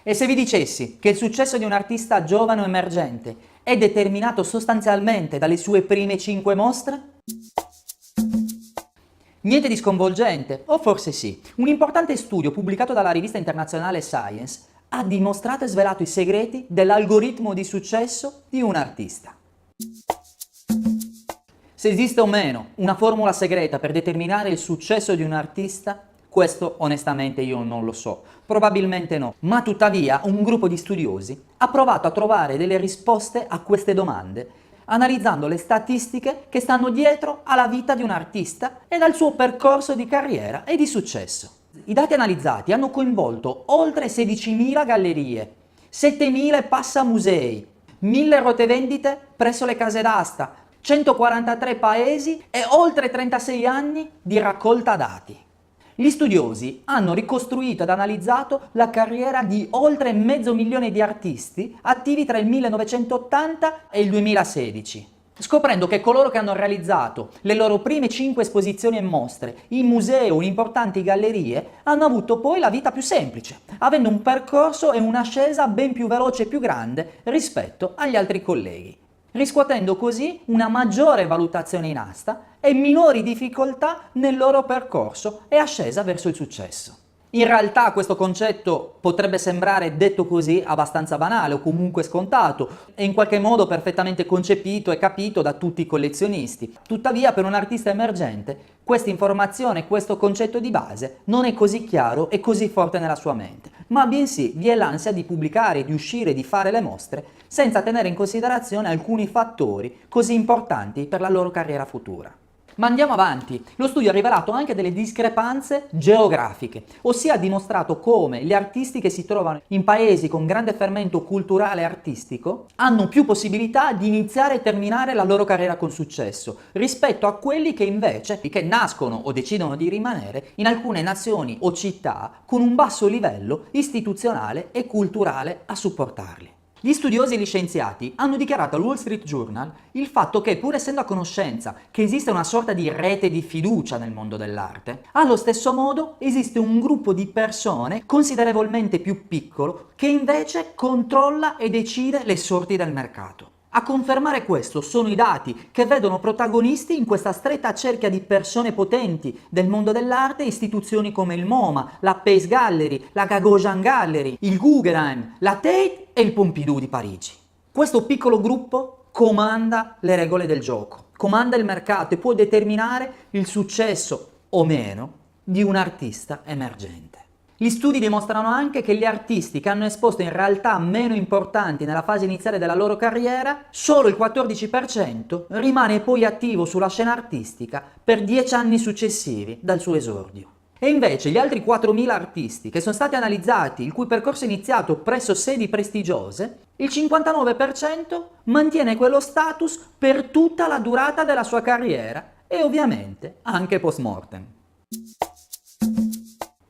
E se vi dicessi che il successo di un artista giovane o emergente è determinato sostanzialmente dalle sue prime 5 mostre? Niente di sconvolgente, o forse sì. Un importante studio pubblicato dalla rivista internazionale Science ha dimostrato e svelato i segreti dell'algoritmo di successo di un artista. Se esiste o meno una formula segreta per determinare il successo di un artista, questo onestamente io non lo so, probabilmente no, ma tuttavia un gruppo di studiosi ha provato a trovare delle risposte a queste domande, analizzando le statistiche che stanno dietro alla vita di un artista e al suo percorso di carriera e di successo. I dati analizzati hanno coinvolto oltre 16.000 gallerie, 7.000 passamusei, 1.000 rotevendite presso le case d'asta, 143 paesi e oltre 36 anni di raccolta dati. Gli studiosi hanno ricostruito ed analizzato la carriera di oltre 500.000 di artisti attivi tra il 1980 e il 2016, scoprendo che coloro che hanno realizzato le loro prime 5 esposizioni e mostre in musei o in importanti gallerie hanno avuto poi la vita più semplice, avendo un percorso e un'ascesa ben più veloce e più grande rispetto agli altri colleghi, riscuotendo così una maggiore valutazione in asta e minori difficoltà nel loro percorso e ascesa verso il successo. In realtà questo concetto potrebbe sembrare, detto così, abbastanza banale o comunque scontato e in qualche modo perfettamente concepito e capito da tutti i collezionisti. Tuttavia per un artista emergente questa informazione, questo concetto di base non è così chiaro e così forte nella sua mente, ma bensì vi è l'ansia di pubblicare, di uscire, di fare le mostre senza tenere in considerazione alcuni fattori così importanti per la loro carriera futura. Ma andiamo avanti. Lo studio ha rivelato anche delle discrepanze geografiche, ossia ha dimostrato come gli artisti che si trovano in paesi con grande fermento culturale e artistico hanno più possibilità di iniziare e terminare la loro carriera con successo rispetto a quelli che invece nascono o decidono di rimanere in alcune nazioni o città con un basso livello istituzionale e culturale a supportarli. Gli studiosi e gli scienziati hanno dichiarato al Wall Street Journal il fatto che, pur essendo a conoscenza che esiste una sorta di rete di fiducia nel mondo dell'arte, allo stesso modo esiste un gruppo di persone considerevolmente più piccolo che invece controlla e decide le sorti del mercato. A confermare questo sono i dati che vedono protagonisti in questa stretta cerchia di persone potenti del mondo dell'arte istituzioni come il MoMA, la Pace Gallery, la Gagosian Gallery, il Guggenheim, la Tate e il Pompidou di Parigi. Questo piccolo gruppo comanda le regole del gioco, comanda il mercato e può determinare il successo o meno di un artista emergente. Gli studi dimostrano anche che gli artisti che hanno esposto in realtà meno importanti nella fase iniziale della loro carriera, solo il 14% rimane poi attivo sulla scena artistica per 10 anni successivi dal suo esordio. E invece gli altri 4.000 artisti che sono stati analizzati, il cui percorso è iniziato presso sedi prestigiose, il 59% mantiene quello status per tutta la durata della sua carriera e ovviamente anche post mortem.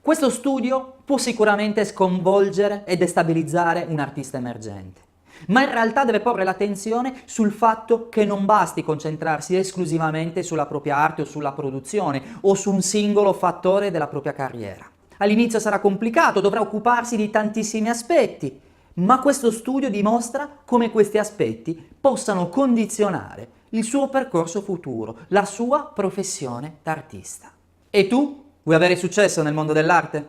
Questo studio può sicuramente sconvolgere e destabilizzare un artista emergente, ma in realtà deve porre l'attenzione sul fatto che non basti concentrarsi esclusivamente sulla propria arte o sulla produzione o su un singolo fattore della propria carriera. All'inizio sarà complicato, dovrà occuparsi di tantissimi aspetti, ma questo studio dimostra come questi aspetti possano condizionare il suo percorso futuro, la sua professione d'artista. E tu? Vuoi avere successo nel mondo dell'arte?